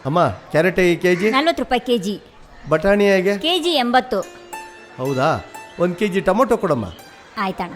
ಅಮ್ಮ ಕ್ಯಾರೆಟ್ ಹೇಗೆ K G? 40 ರೂಪಾಯಿ ಕೆಜಿ. ಬಟಾಣಿ ಹೇಗೆ? ಕೆಜಿ 80. ಹೌದಾ, 1 kg ಟೊಮೊಟೊ ಕೊಡಮ್ಮ. ಆಯ್ತಣ್ಣ.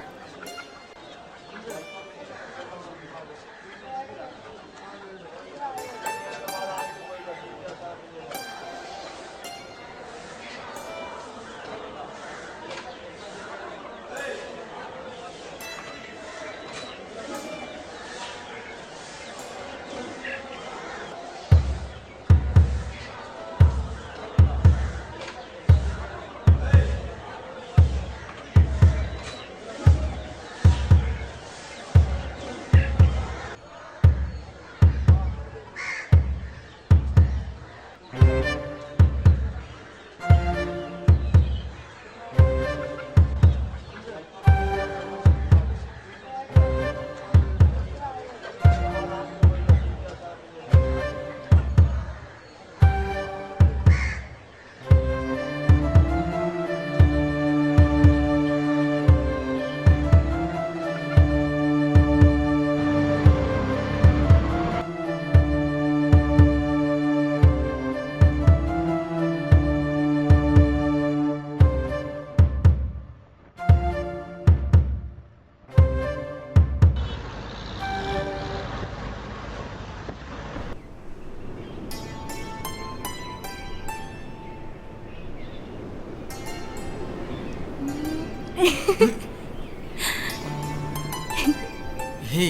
ಹೇ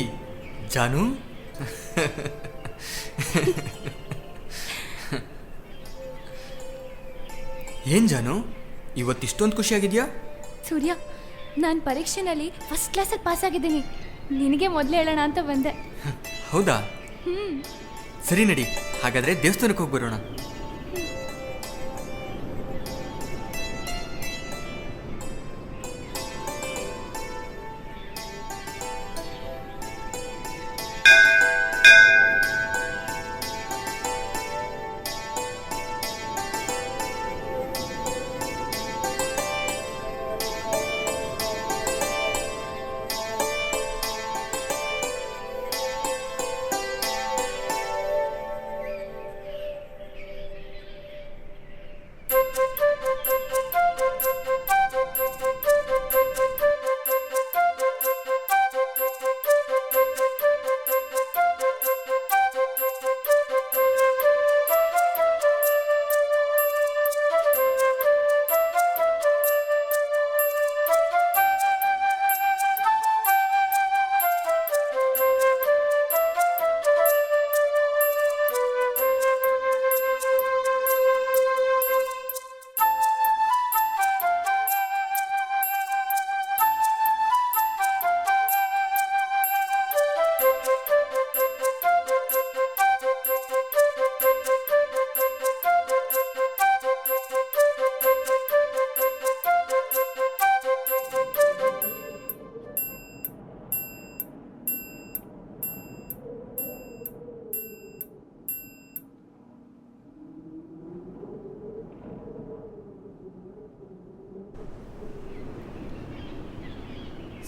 ಜಾನು, ಏನ್ ಜಾನು ಇವತ್ತಿಷ್ಟೊಂದು ಖುಷಿಯಾಗಿದ್ಯಾ? ಸೂರ್ಯ, ನಾನು ಪರೀಕ್ಷೆನಲ್ಲಿ ಫಸ್ಟ್ ಕ್ಲಾಸಲ್ಲಿ ಪಾಸ್ ಆಗಿದ್ದೀನಿ. ನಿನಗೆ ಮೊದಲು ಹೇಳೋಣ ಅಂತ ಬಂದೆ. ಹೌದಾ? ಸರಿ ನಡಿ, ಹಾಗಾದ್ರೆ ದೇವಸ್ಥಾನಕ್ಕೆ ಹೋಗಿ ಬರೋಣ.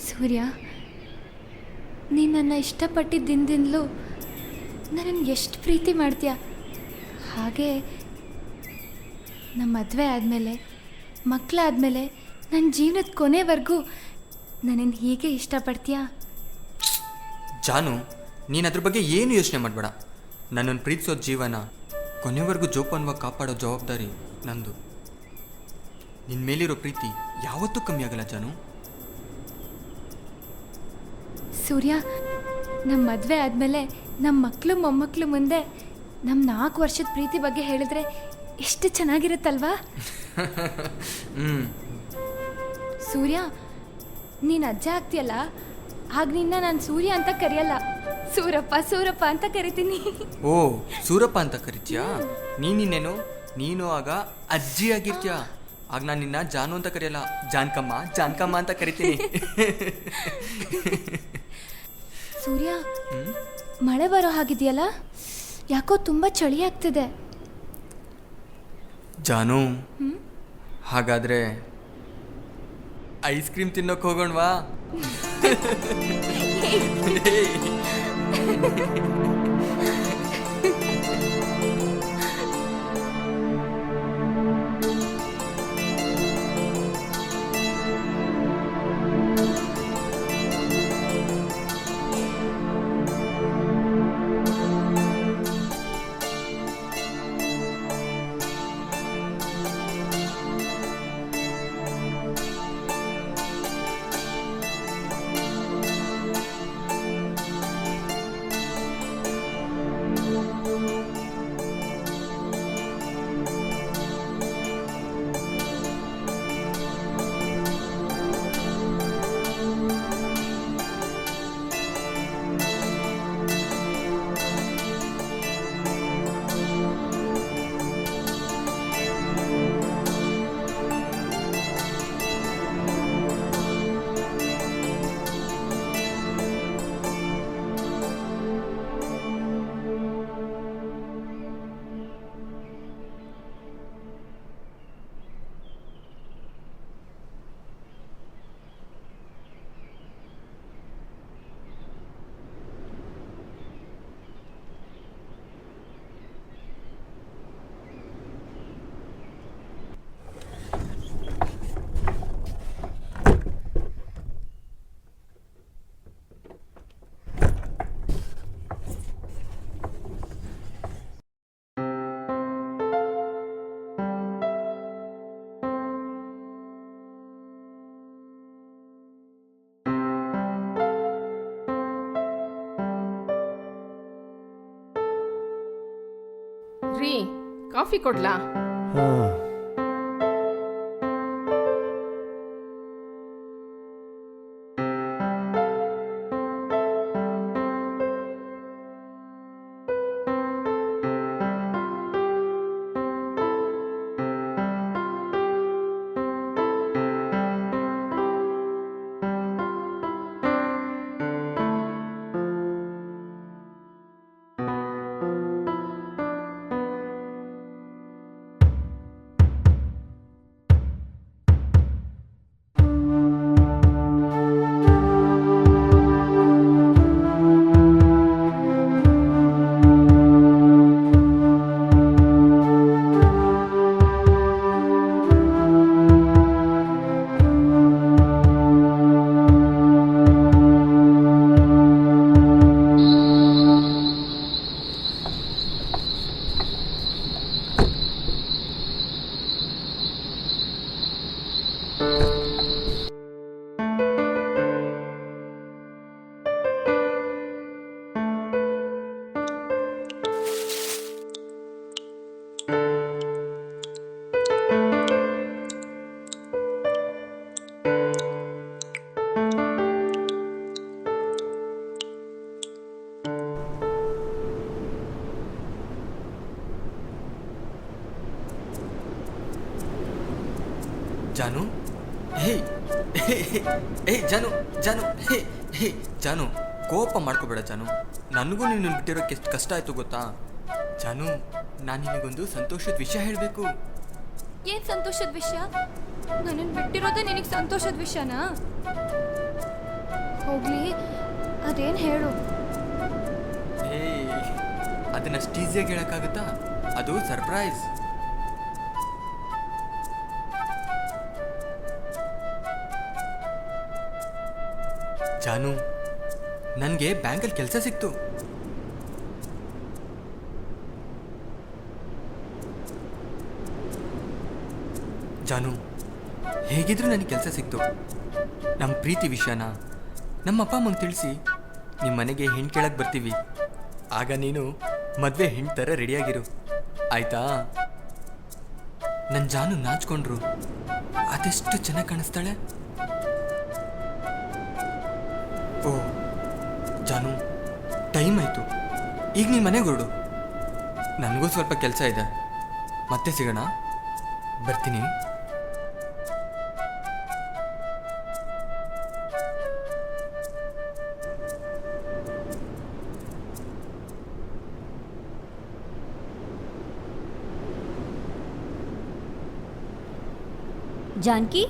ಸೂರ್ಯ, ನೀನು ನನ್ನ ಇಷ್ಟಪಟ್ಟಿದ್ದರಿಂದಲೂ ನನ್ನನ್ನು ಎಷ್ಟು ಪ್ರೀತಿ ಮಾಡ್ತೀಯ. ಹಾಗೆ ನಮ್ಮ ಮದುವೆ ಆದಮೇಲೆ, ಮಕ್ಕಳಾದಮೇಲೆ, ನನ್ನ ಜೀವನದ ಕೊನೆವರೆಗೂ ನನ್ನನ್ನು ಹೀಗೆ ಇಷ್ಟಪಡ್ತೀಯಾ? ಜಾನು, ನೀನು ಅದ್ರ ಬಗ್ಗೆ ಏನು ಯೋಚನೆ ಮಾಡಬೇಡ. ನನ್ನನ್ನು ಪ್ರೀತಿಸೋ ಜೀವನ ಕೊನೆವರೆಗೂ ಜೋಪಾನವಾಗಿ ಕಾಪಾಡೋ ಜವಾಬ್ದಾರಿ ನಂದು. ನಿನ್ನ ಮೇಲಿರೋ ಪ್ರೀತಿ ಯಾವತ್ತೂ ಕಮ್ಮಿ ಆಗಲ್ಲ ಜಾನು. ಸೂರ್ಯ, ನಮ್ಮ ಮದುವೆ ಆದಮೇಲೆ ನಮ್ಮ ಮಕ್ಕಳು ಮೊಮ್ಮಕ್ಕಳು ಮುಂದೆ ನಮ್ಮ 4 ವರ್ಷದ ಪ್ರೀತಿ ಬಗ್ಗೆ ಹೇಳಿದ್ರೆ ಎಷ್ಟು ಚೆನ್ನಾಗಿರುತ್ತಲ್ವಾ? ಸೂರ್ಯ, ನೀನು ಅಜ್ಜ ಆಗ್ತೀಯಲ್ಲ, ಆಗ ನಿನ್ನ ನಾನು ಸೂರ್ಯ ಅಂತ ಕರೆಯಲ್ಲ, ಸೂರಪ್ಪ ಸೂರಪ್ಪ ಅಂತ ಕರಿತೀನಿ. ಓ, ಸೂರಪ್ಪ ಅಂತ ಕರಿತೀಯಾ? ನೀನೇನು, ನೀನು ಆಗ ಅಜ್ಜಿ ಆಗಿರ್ತೀಯ. ಆಗ ನಾನು ನಿನ್ನ ಜಾನು ಅಂತ ಕರೆಯಲ್ಲ, ಜಾನ್ಕಮ್ಮ ಜಾನ್ಕಮ್ಮ ಅಂತ ಕರಿತೀನಿ. ಸೂರ್ಯ, ಮಳೆ ಬರೋ ಹಾಗಿದೆಯಲ್ಲ, ಯಾಕೋ ತುಂಬ ಚಳಿ ಆಗ್ತಿದೆ. ಜಾನು, ಹಾಗಾದ್ರೆ ಐಸ್ ಕ್ರೀಮ್ ತಿನ್ನೋಕೆ ಹೋಗೋಣವಾ? ರೀ, ಕಾಫಿ ಕೊಡ್ಲಾ? ಹಾಂ. ಜಾನು, ಹೇ ಹೇ ಜಾನು, ಜಾನು, ಹೇ ಹೇ ಜಾನು, ಕೋಪ ಮಾಡ್ಕೋಬೇಡ ಜಾನು. ನನಗೂ ನಿನ್ನ ಬಿಟ್ಟಿರೋಕ್ಕೆ ಎಷ್ಟು ಕಷ್ಟ ಆಯಿತು ಗೊತ್ತಾ ಜಾನು. ನಾನು ನಿನಗೊಂದು ಸಂತೋಷದ ವಿಷಯ ಹೇಳಬೇಕು. ಏನ್ ಸಂತೋಷದ ವಿಷಯ? ನನ್ನನ್ನು ಬಿಟ್ಟಿರೋದೇ ನಿನಗೆ ಸಂತೋಷದ ವಿಷಯನಾ? ಹೋಗ್ಲಿ, ಅದೇನು ಹೇಳು. ಹೇ, ಅದನ್ನಷ್ಟು ಈಸಿಯಾಗಿ ಹೇಳೋಕ್ಕಾಗುತ್ತಾ? ಅದು ಸರ್ಪ್ರೈಸ್. ಜಾನು, ನನಗೆ ಬ್ಯಾಂಕಲ್ಲಿ ಕೆಲಸ ಸಿಕ್ತು. ಜಾನು, ಹೇಗಿದ್ರು ನನಗೆ ಕೆಲಸ ಸಿಕ್ತು. ನಮ್ಮ ಪ್ರೀತಿ ವಿಷಯನ ನಮ್ಮ ಅಪ್ಪ ಅಮ್ಮಂಗೆ ತಿಳಿಸಿ ನಿಮ್ಮ ಮನೆಗೆ ಹೆಣ್ಣು ಕೇಳಕ್ಕೆ ಬರ್ತೀವಿ. ಆಗ ನೀನು ಮದುವೆ ಹೆಣ್ಣು ಥರ ರೆಡಿಯಾಗಿರು, ಆಯ್ತಾ? ನನ್ನ ಜಾನು ನಾಚ್ಕೊಂಡ್ರು ಅದೆಷ್ಟು ಚೆನ್ನಾಗಿ ಕಾಣಿಸ್ತಾಳೆ. ಓ ಜಾನು, ಟೈಮ್ ಆಯಿತು, ಈಗ ನೀನು ಮನೆಗೆ ಹೊರಡು. ನನಗೂ ಸ್ವಲ್ಪ ಕೆಲಸ ಇದೆ, ಮತ್ತೆ ಸಿಗೋಣ. ಬರ್ತೀನಿ. ಜಾನಕಿ,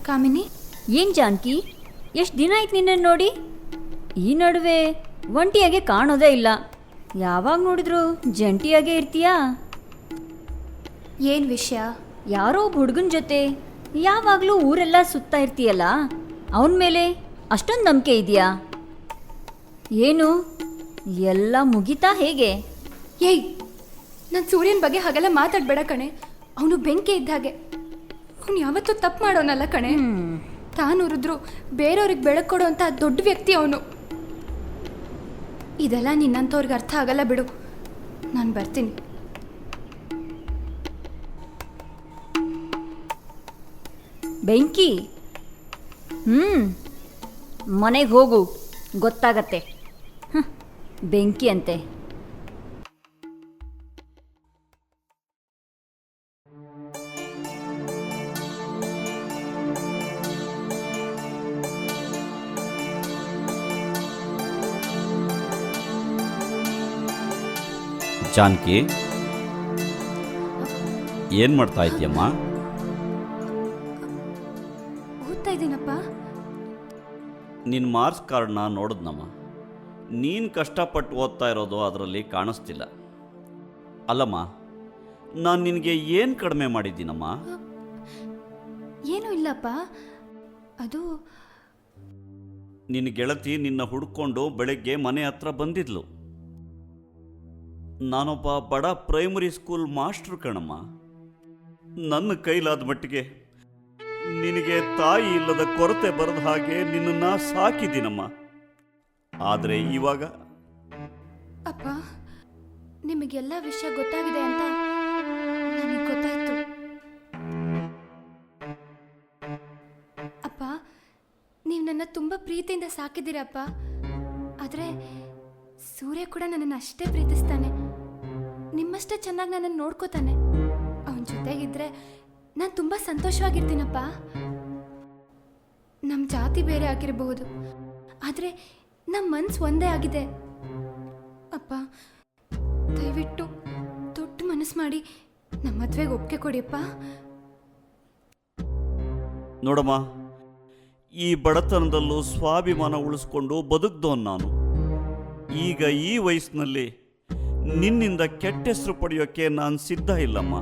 ಕಾಮಿನಿ, ಏನು ಜಾನಕಿ, ಎಷ್ಟು ದಿನ ಆಯ್ತು ನಿನ್ನನ್ನು ನೋಡಿ? ಈ ನಡುವೆ ಒಂಟಿಯಾಗೆ ಕಾಣೋದೇ ಇಲ್ಲ. ಯಾವಾಗ ನೋಡಿದ್ರು ಜಂಟಿಯಾಗೇ ಇರ್ತೀಯಾ? ಏನು ವಿಷಯ? ಯಾರೋ ಒಬ್ಬ ಹುಡುಗನ ಜೊತೆ ಯಾವಾಗಲೂ ಊರೆಲ್ಲ ಸುತ್ತಾ ಇರ್ತೀಯಲ್ಲ, ಅವನ ಮೇಲೆ ಅಷ್ಟೊಂದು ನಂಬಿಕೆ ಇದೆಯಾ? ಏನು ಎಲ್ಲ ಮುಗಿತಾ ಹೇಗೆ? ಏಯ್, ನಾನು ಸೂರ್ಯನ ಬಗ್ಗೆ ಹಾಗೆಲ್ಲ ಮಾತಾಡಬೇಡ ಕಣೆ. ಅವನು ಬೆಂಕಿ ಇದ್ದ ಹಾಗೆ. ಅವನು ಯಾವತ್ತೂ ತಪ್ಪು ಮಾಡೋನಲ್ಲ ಕಣೆ. ತಾನು ಉರಿದ್ರು ಬೇರೆಯವ್ರಿಗೆ ಬೆಳಕು ಕೊಡೋ ಅಂತ ದೊಡ್ಡ ವ್ಯಕ್ತಿ ಅವನು. ಇದೆಲ್ಲ ನಿನ್ನಂಥವ್ರಿಗೆ ಅರ್ಥ ಆಗಲ್ಲ ಬಿಡು. ನಾನು ಬರ್ತೀನಿ. ಬೆಂಕಿ? ಮನೆಗೆ ಹೋಗು, ಗೊತ್ತಾಗತ್ತೆ. ಬೆಂಕಿ ಅಂತೆ. ಜಾನಕಿ, ಏನು ಮಾಡ್ತಾ ಇದ್ದೀಯಮ್ಮ? ಓದ್ತಾ ಇದ್ದೀನಪ್ಪ. ನಿನ್ನ ಮಾರ್ಕ್ಸ್ ಕಾರ್ಡ್ನ ನೋಡಿದ್ನಮ್ಮ. ನೀನು ಕಷ್ಟಪಟ್ಟು ಓದ್ತಾ ಇರೋದು ಅದರಲ್ಲಿ ಕಾಣಿಸ್ತಿಲ್ಲ. ಅಲ್ಲಮ್ಮ, ನಾನು ನಿನಗೆ ಏನು ಕಡಿಮೆ ಮಾಡಿದ್ದೀನಮ್ಮ? ಏನೂ ಇಲ್ಲಪ್ಪ. ಅದು ನಿನ್ನ ಗೆಳತಿ ನಿನ್ನ ಹುಡ್ಕೊಂಡು ಬೆಳಗ್ಗೆ ಮನೆ ಹತ್ರ ಬಂದಿದ್ಲು. ನಾನೊಬ್ಬ ಬಡ ಪ್ರೈಮರಿ ಸ್ಕೂಲ್ ಮಾಸ್ಟ್ರು ಕಣಮ್ಮ. ನನ್ನ ಕೈಲಾದ ಮಟ್ಟಿಗೆ ನಿನಗೆ ತಾಯಿ ಇಲ್ಲದ ಕೊರತೆ ಬರದ ಹಾಗೆ ನಿನ್ನನ್ನು ಸಾಕಿದ್ದೀನಮ್ಮ. ಆದರೆ ಇವಾಗ ಅಪ್ಪ, ನಿಮಗೆಲ್ಲ ವಿಷಯ ಗೊತ್ತಾಗಿದೆ ಅಂತ ನನಗೆ ಗೊತ್ತಾಯ್ತು. ಅಪ್ಪ, ನೀವು ನನ್ನ ತುಂಬ ಪ್ರೀತಿಯಿಂದ ಸಾಕಿದ್ದೀರಪ್ಪ. ಆದರೆ ಸೂರ್ಯ ಕೂಡ ನನ್ನನ್ನು ಅಷ್ಟೇ ಪ್ರೀತಿಸ್ತಾನೆ. ನಿಮ್ಮಷ್ಟೇ ಚೆನ್ನಾಗಿ ನನ್ನನ್ನು ನೋಡ್ಕೋತಾನೆ. ಅವನ ಜೊತೆಗಿದ್ರೆ ನಾನು ತುಂಬ ಸಂತೋಷವಾಗಿರ್ತೀನಪ್ಪ. ನಮ್ಮ ಜಾತಿ ಬೇರೆ ಆಗಿರಬಹುದು, ಆದರೆ ನಮ್ಮ ಮನಸ್ಸು ಒಂದೇ ಆಗಿದೆ. ಅಪ್ಪ, ದಯವಿಟ್ಟು ದೊಡ್ಡ ಮನಸ್ಸು ಮಾಡಿ ನಮ್ಮ ಮದುವೆಗೆ ಒಪ್ಪಿಗೆ ಕೊಡಿಯಪ್ಪ. ನೋಡಮ್ಮ, ಈ ಬಡತನದಲ್ಲೂ ಸ್ವಾಭಿಮಾನ ಉಳಿಸ್ಕೊಂಡು ಬದುಕ್ದವನು ನಾನು. ಈಗ ಈ ವಯಸ್ಸಿನಲ್ಲಿ ನಿನ್ನಿಂದ ಕೆಟ್ಟ ಹೆಸರು ಪಡೆಯೋಕ್ಕೆ ನಾನು ಸಿದ್ಧ ಇಲ್ಲಮ್ಮ.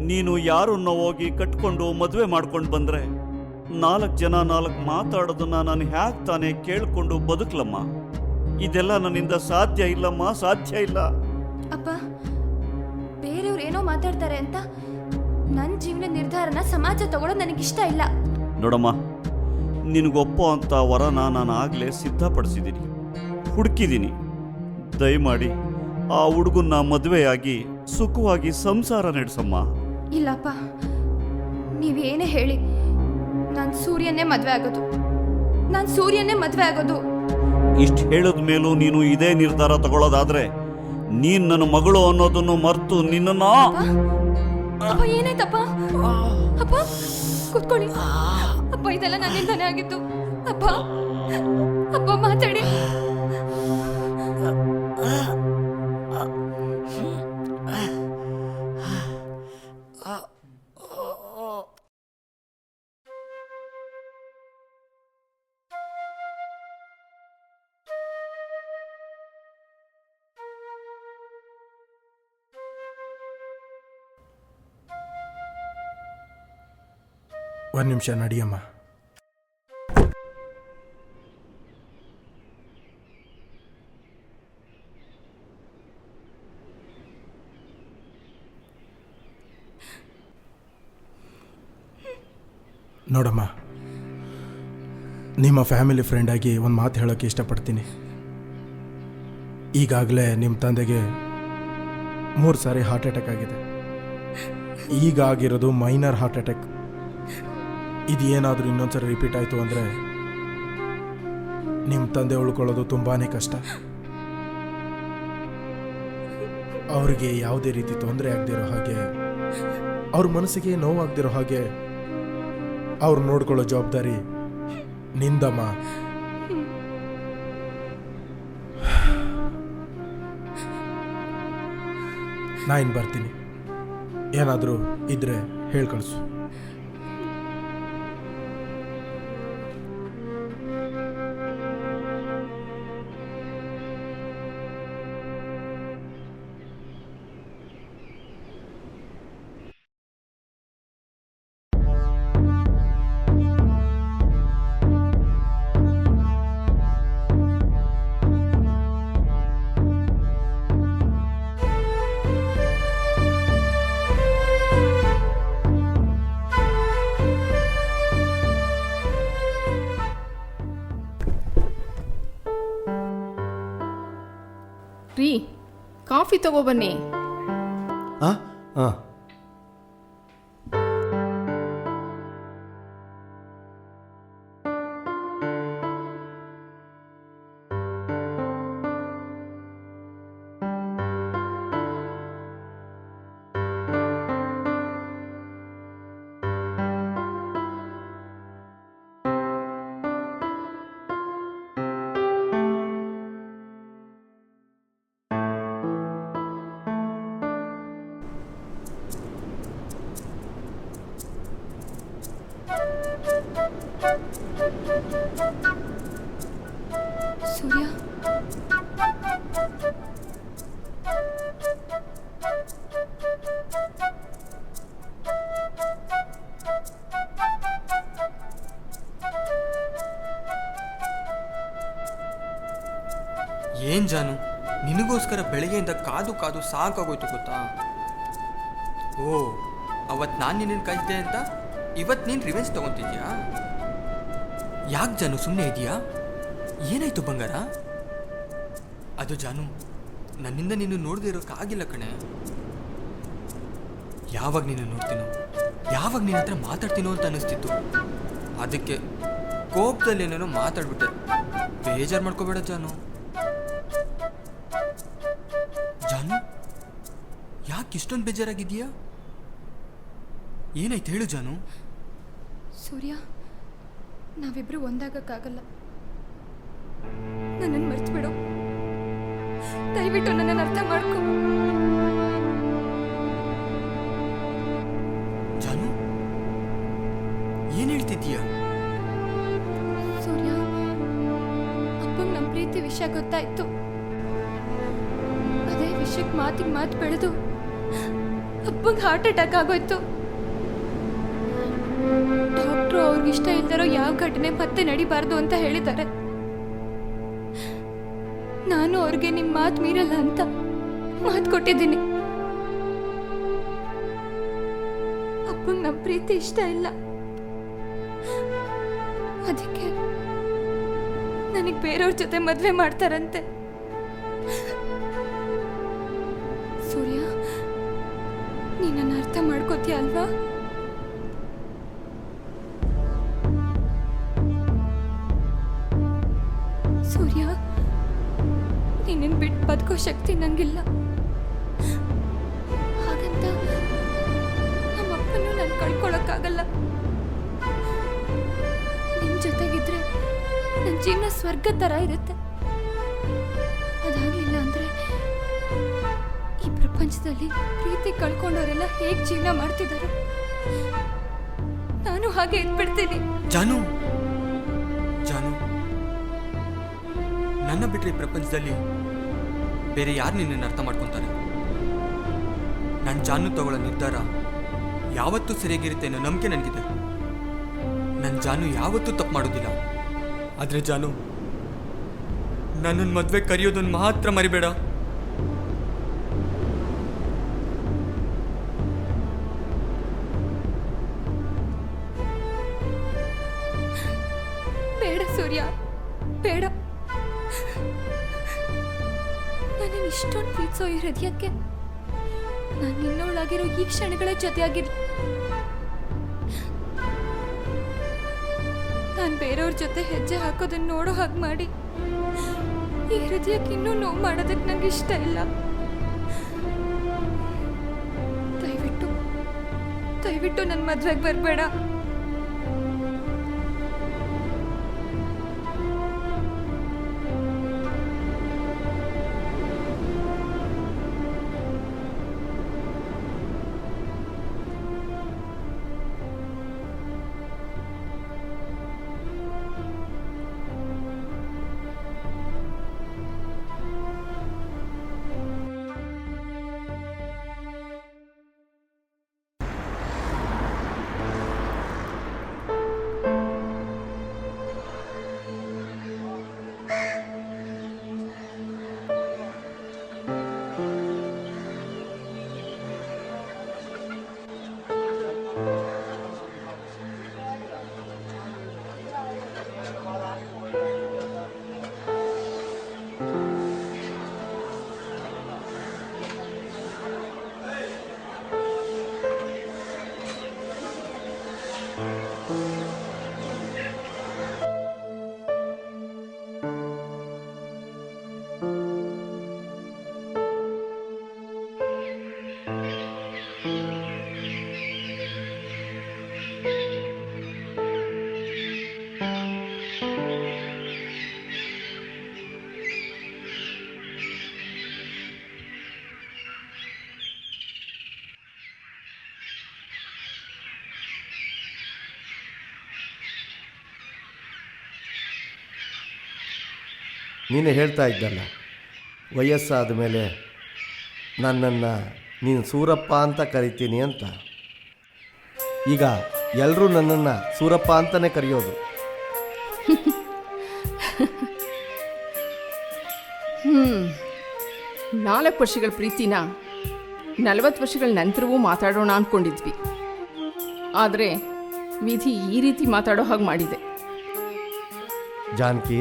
ನೀನು ಯಾರನ್ನ ಹೋಗಿ ಕಟ್ಕೊಂಡು ಮದುವೆ ಮಾಡ್ಕೊಂಡು ಬಂದರೆ 4 ಜನ 4 ಮಾತಾಡೋದನ್ನ ನಾನು ಹ್ಯಾಕ್ ತಾನೇ ಕೇಳಿಕೊಂಡು ಬದುಕ್ಲಮ್ಮ. ಇದೆಲ್ಲ ನನ್ನಿಂದ ಸಾಧ್ಯ ಇಲ್ಲಮ್ಮ, ಸಾಧ್ಯ ಇಲ್ಲ. ಅಪ್ಪ, ಬೇರೆಯವ್ರು ಏನೋ ಮಾತಾಡ್ತಾರೆ ಅಂತ ನನ್ನ ಜೀವನ ನಿರ್ಧಾರನ ಸಮಾಜ ತಗೊಳ್ಳೋದು ನನಗಿಷ್ಟ ಇಲ್ಲ. ನೋಡಮ್ಮ, ನಿನಗೊಪ್ಪೋ ಅಂತ ವರನ ನಾನು ಆಗಲೇ ಸಿದ್ಧಪಡಿಸಿದ್ದೀನಿ, ಹುಡುಕಿದ್ದೀನಿ. ದಯಮಾಡಿ ಆ ಹುಡುಗನ್ನ ಮದುವೆಯಾಗಿ ಸುಖವಾಗಿ ಸಂಸಾರ ನಡೆಸಮ್ಮ. ಇಲ್ಲಪ್ಪ, ನೀವೇನೇ ಹೇಳಿ, ನಾನು ಸೂರ್ಯನೇ ಮದುವೆ ಆಗೋದು. ನಾನು ಸೂರ್ಯನೇ ಮದುವೆ ಆಗೋದು. ಇಷ್ಟು ಹೇಳಿದ ಮೇಲೂ ನೀನು ಇದೇ ನಿರ್ಧಾರ ತಗೊಳ್ಳೋದಾದ್ರೆ ನೀನು ನನ್ನ ಮಗಳು ಅನ್ನೋದನ್ನು ಮರೆತು ನಿನ್ನನ್ನು... ಅಪ್ಪ, ಏನಾಯ್ತಪ್ಪ? ಅಪ್ಪ, ಕೂತ್ಕೊಳ್ಳಿ. ಅಪ್ಪ, ಇದೆಲ್ಲ ನನ್ನಿಂದಾನೇ ಆಗಿತ್ತು. ಅಪ್ಪ, ಅಪ್ಪ ಮಾತಾಡಿ. ಒಂದು ನಿಮಿಷ ನಡಿಯಮ್ಮ. ನೋಡಮ್ಮ, ನಿಮ್ಮ ಫ್ಯಾಮಿಲಿ ಫ್ರೆಂಡಾಗಿ ಒಂದು ಮಾತು ಹೇಳೋಕ್ಕೆ ಇಷ್ಟಪಡ್ತೀನಿ. ಈಗಾಗಲೇ ನಿಮ್ಮ ತಂದೆಗೆ 3 ಸಾರಿ ಹಾರ್ಟ್ ಅಟ್ಯಾಕ್ ಆಗಿದೆ. ಈಗ ಆಗಿರೋದು ಮೈನರ್ ಹಾರ್ಟ್ ಅಟ್ಯಾಕ್. ಇದು ಏನಾದರೂ ಇನ್ನೊಂದ್ಸರಿ ರಿಪೀಟ್ ಆಯಿತು ಅಂದರೆ ನಿಮ್ಮ ತಂದೆ ಉಳ್ಕೊಳ್ಳೋದು ತುಂಬಾ ಕಷ್ಟ. ಅವ್ರಿಗೆ ಯಾವುದೇ ರೀತಿ ತೊಂದರೆ ಆಗದಿರೋ ಹಾಗೆ, ಅವ್ರ ಮನಸ್ಸಿಗೆ ನೋವಾಗದಿರೋ ಹಾಗೆ ಅವ್ರು ನೋಡ್ಕೊಳ್ಳೋ ಜವಾಬ್ದಾರಿ ನಿಂದಮ್ಮ. ನಾ ಇನ್ನು ಬರ್ತೀನಿ. ಏನಾದರೂ ಇದ್ರೆ ಹೇಳಿ ಕಳಿಸು. ರೀ, ಕಾಫಿ ತಗೋಬನ್ನಿ. ಹಾಂ ಹಾಂ. ಸೂರ್ಯ, ಏನ್ ಜಾನು, ನಿನಗೋಸ್ಕರ ಬೆಳಗ್ಗೆಯಿಂದ ಕಾದು ಕಾದು ಸಾಕಾಗೋಯ್ತು ಗೊತ್ತಾ. ಓ, ಅವತ್ತು ನಾನು ನಿನ್ನನ್ನು ಕಳಿಸಿದೆ ಅಂತ ಇವತ್ತು ನೀನು ರಿವೆಂಜ್ ತಗೊತಿದ್ಯಾ? ಯಾಕೆ ಜಾನು ಸುಮ್ಮನೆ ಇದೆಯಾ? ಏನಾಯ್ತು ಬಂಗಾರ? ಅದು ಜಾನು, ನನ್ನಿಂದ ನೀನು ನೋಡದೇ ಇರೋಕ್ಕಾಗಿಲ್ಲ ಕಣೆ. ಯಾವಾಗ ನೀನು ನೋಡ್ತೀನೋ, ಯಾವಾಗ ನಿನ್ನ ಹತ್ರ ಮಾತಾಡ್ತೀನೋ ಅಂತ ಅನ್ನಿಸ್ತಿತ್ತು. ಅದಕ್ಕೆ ಕೋಪದಲ್ಲಿ ಏನೇನೋ ಮಾತಾಡ್ಬಿಟ್ಟೆ. ಬೇಜಾರು ಮಾಡ್ಕೋಬೇಡ ಜಾನು. ಜಾನು, ಯಾಕೆ ಇಷ್ಟೊಂದು ಬೇಜಾರಾಗಿದೆಯಾ? ಏನಾಯ್ತು ಹೇಳು ಜಾನು. ಸೂರ್ಯ, ನಾವಿಬ್ರು ಒಂದಾಗಕ್ಕಾಗಲ್ಲ. ನನ್ನನ್ನು ಮರ್ತು ಬಿಡು. ದಯವಿಟ್ಟು ನನ್ನನ್ನು ಅರ್ಥ ಮಾಡ್ಕೊ. ಜಾನು, ಏನ್ ಹೇಳ್ತಿದ್ದೀಯ? ಸೂರ್ಯ, ಅಪ್ಪಂಗೆ ನಮ್ಮ ಪ್ರೀತಿ ವಿಷಯ ಗೊತ್ತಾಯ್ತು. ಅದೇ ವಿಷಯಕ್ಕೆ ಮಾತಿಗೆ ಮಾತು ಬೆಳೆದು ಅಪ್ಪಂಗೆ ಹಾರ್ಟ್ ಅಟ್ಯಾಕ್ ಆಗೋಯ್ತು. ಡಾಕ್ಟ್ರು ಅವ್ರಿಗೆ ಇಷ್ಟ ಇಲ್ದಿರೋ ಯಾವ ಘಟನೆ ಮತ್ತೆ ನಡಿಬಾರ್ದು ಅಂತ ಹೇಳಿದ್ದಾರೆ. ನಾನು ಅವ್ರಿಗೆ ನಿಮ್ಮ ಮಾತು ಮೀರಲ್ಲ ಅಂತ ಮಾತು ಕೊಟ್ಟಿದ್ದೀನಿ. ಅಪ್ಪಂಗೆ ನಮ್ಮ ಪ್ರೀತಿ ಇಷ್ಟ ಇಲ್ಲ. ಅದಕ್ಕೆ ನನಗೆ ಬೇರೆಯವ್ರ ಜೊತೆ ಮದುವೆ ಮಾಡ್ತಾರಂತೆ. ಸೂರ್ಯ, ನೀನನ್ನ ಅರ್ಥ ಮಾಡ್ಕೋತೀಯ ಅಲ್ವಾ? ಸೂರ್ಯ, ನೀನನ್ನು ಬಿಟ್ಟು ಬದುಕೋ ಶಕ್ತಿ ನನಗಿಲ್ಲ. ಹಾಗಂತ ನಮ್ಮಪ್ಪನೂ ನಾನು ಕಳ್ಕೊಳ್ಳೋಕ್ಕಾಗಲ್ಲ. ನಿನ್ನ ಜೊತೆಗಿದ್ರೆ ನನ್ನ ಜೀವನ ಸ್ವರ್ಗ ಥರ ಇರುತ್ತೆ. ಅದಾಗಲಿಲ್ಲ ಅಂದರೆ ಈ ಪ್ರಪಂಚದಲ್ಲಿ ಪ್ರೀತಿ ಕಳ್ಕೊಂಡವರೆಲ್ಲ ಹೇಗೆ ಜೀವನ ಮಾಡ್ತಿದ್ದಾರೆ, ನಾನು ಹಾಗೆ ಇದ್ಬಿಡ್ತೀನಿ. ಜಾನು, ಜಾನು, ನನ್ನ ಬಿಟ್ಟರೆ ಈ ಪ್ರಪಂಚದಲ್ಲಿ ಬೇರೆ ಯಾರು ನಿನ್ನನ್ನು ಅರ್ಥ ಮಾಡ್ಕೊತಾರೆ? ನನ್ನ ಜಾನು ತಗೊಳ್ಳೋ ನಿರ್ಧಾರ ಯಾವತ್ತೂ ಸರಿಯಾಗಿರುತ್ತೆ ಅನ್ನೋ ನಂಬಿಕೆ ನನಗಿದೆ. ನನ್ನ ಜಾನು ಯಾವತ್ತೂ ತಪ್ಪು ಮಾಡೋದಿಲ್ಲ. ಆದರೆ ಜಾನು, ನನ್ನನ್ನು ಮದುವೆ ಕರೆಯೋದನ್ನು ಮಾತ್ರ ಮರಿಬೇಡ. ಬೇಡ ಸೂರ್ಯ, ಬೇಡ. ನಾನು ಇಷ್ಟೊಂದು ಪ್ರೀತಿಸೋ ಈ ಹೃದಯಕ್ಕೆ ನಾನು ನಿನ್ನೋಳಾಗಿರೋ ಈ ಕ್ಷಣಗಳ ಜೊತೆಯಾಗಿರ್ಲಿ. ನಾನು ಬೇರೆಯವ್ರ ಜೊತೆ ಹೆಜ್ಜೆ ಹಾಕೋದನ್ನ ನೋಡೋ ಹಾಗೆ ಮಾಡಿ ಈ ಹೃದಯಕ್ಕೆ ಇನ್ನೂ ನೋವು ಮಾಡೋದಕ್ಕೆ ನಂಗೆ ಇಷ್ಟ ಇಲ್ಲ. ದಯವಿಟ್ಟು ದಯವಿಟ್ಟು ನನ್ನ ಮದುವೆಗೆ ಬರಬೇಡ. ನೀನು ಹೇಳ್ತಾ ಇದ್ದಲ್ಲ, ವಯಸ್ಸಾದ ಮೇಲೆ ನನ್ನನ್ನು ನೀನು ಸೂರಪ್ಪ ಅಂತ ಕರಿತೀನಿ ಅಂತ. ಈಗ ಎಲ್ಲರೂ ನನ್ನನ್ನು ಸೂರಪ್ಪ ಅಂತಲೇ ಕರೆಯೋದು. 4 ವರ್ಷಗಳ ಪ್ರೀತಿನ 40 ವರ್ಷಗಳ ನಂತರವೂ ಮಾತಾಡೋಣ ಅಂದ್ಕೊಂಡಿದ್ವಿ. ಆದರೆ ವಿಧಿ ಈ ರೀತಿ ಮಾತಾಡೋ ಹಾಗೆ ಮಾಡಿದೆ. ಜಾನಕಿ,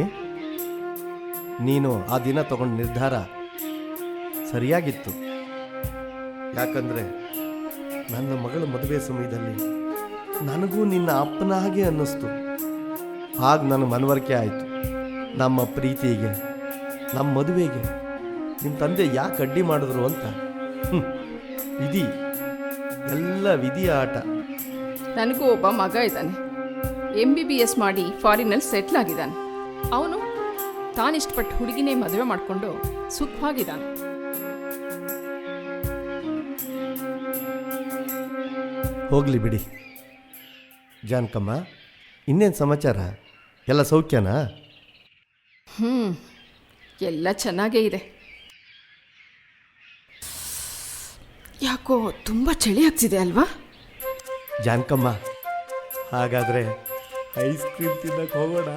ನೀನು ಆ ದಿನ ತಗೊಂಡ ನಿರ್ಧಾರ ಸರಿಯಾಗಿತ್ತು. ಯಾಕಂದರೆ ನನ್ನ ಮಗಳ ಮದುವೆ ಸಮಯದಲ್ಲಿ ನನಗೂ ನಿನ್ನ ಅಪ್ಪನ ಹಾಗೆ ಅನ್ನಿಸ್ತು. ಆಗ ನನ್ನ ಮನವರಿಕೆ ಆಯಿತು. ನಮ್ಮ ಪ್ರೀತಿಗೆ, ನಮ್ಮ ಮದುವೆಗೆ ನಿಮ್ಮ ತಂದೆ ಯಾಕೆ ಅಡ್ಡಿ ಮಾಡಿದ್ರು ಅಂತ. ವಿಧಿ, ಎಲ್ಲ ವಿಧಿಯ ಆಟ. ನನಗೂ ಒಬ್ಬ ಮಗ ಇದ್ದಾನೆ. MBBS ಮಾಡಿ ಫಾರಿನಲ್ಲಿ ಸೆಟ್ಲ್ ಆಗಿದ್ದಾನೆ. ಅವನು ತಾನಿಷ್ಟಪಟ್ಟು ಹುಡುಗಿನೇ ಮದುವೆ ಮಾಡಿಕೊಂಡು ಸುಖವಾಗಿದ್ದಾನೆ. ಹೋಗಲಿ ಬಿಡಿ. ಜಾನಕಮ್ಮ, ಇನ್ನೇನು ಸಮಾಚಾರ? ಎಲ್ಲ ಸೌಖ್ಯನಾ? ಎಲ್ಲ ಚೆನ್ನಾಗೇ ಇದೆ. ಯಾಕೋ ತುಂಬ ಚಳಿ ಆಗ್ತಿದೆ ಅಲ್ವಾ? ಜಾನಕಮ್ಮ, ಹಾಗಾದರೆ ಐಸ್ ಕ್ರೀಮ್ ತಿನ್ನಕ್ಕೆ ಹೋಗೋಣ.